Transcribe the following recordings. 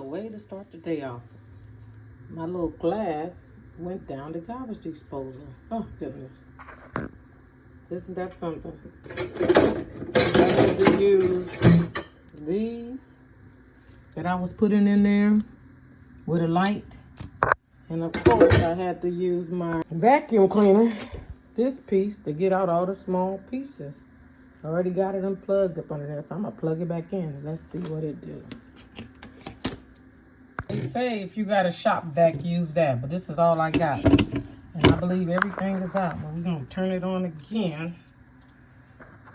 way to start the day off. My little glass went down the garbage disposal. Oh, goodness. Isn't that something? I had to use these that I was putting in there with a light. And of course, I had to use my vacuum cleaner, this piece, to get out all the small pieces. I already got it unplugged up under there, so I'm gonna plug it back in. Let's see what it do. They say if you got a shop vac, use that, but this is all I got. And I believe everything is out. But we're gonna turn it on again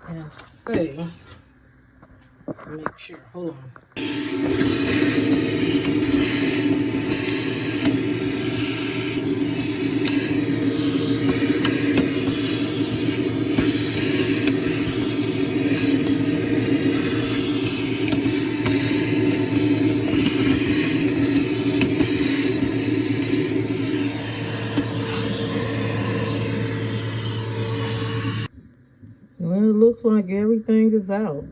and see. Make sure, hold on. Well, it looks like everything is out.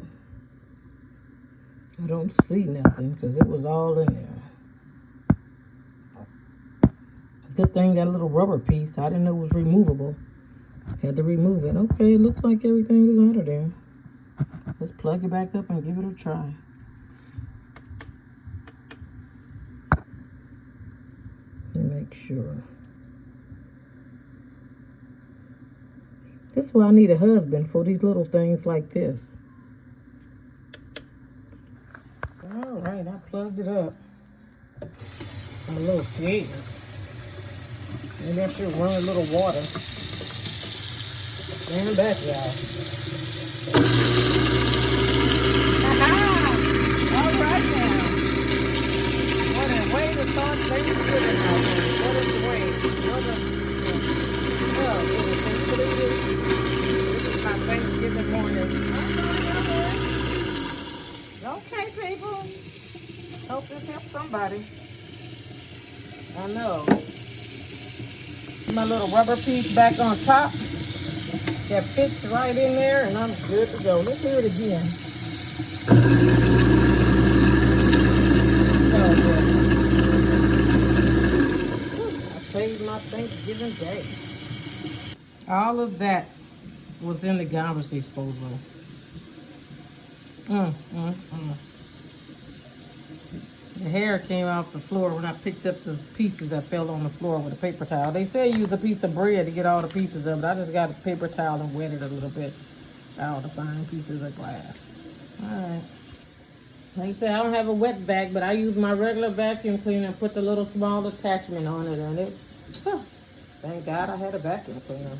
I don't see nothing because it was all in there. Good thing that little rubber piece, I didn't know it was removable. Had to remove it. Okay, it looks like everything is out of there. Let's plug it back up and give it a try. Make sure. This is why I need a husband for these little things like this. All right, I plugged it up. I'm a little scared. Maybe I should run a little water. Stand back, y'all. All right now. What a way to start Thanksgiving out there. What is the way? What a... Well, it was completed. This is my Thanksgiving morning. Okay, people. Hope this helps somebody. I know. My little rubber piece back on top. That fits right in there, and I'm good to go. Let's do it again. Oh, good. I saved my Thanksgiving day. All of that was in the garbage disposal. The hair came off the floor when I picked up the pieces that fell on the floor with a paper towel. They say use a piece of bread to get all the pieces of it. I just got a paper towel and wet it a little bit. All the fine pieces of glass. All right. Like I said, I don't have a wet vac, but I use my regular vacuum cleaner and put the little small attachment on it. And it, thank God I had a vacuum cleaner.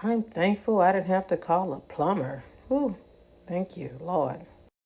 I'm thankful I didn't have to call a plumber. Ooh, thank you, Lord.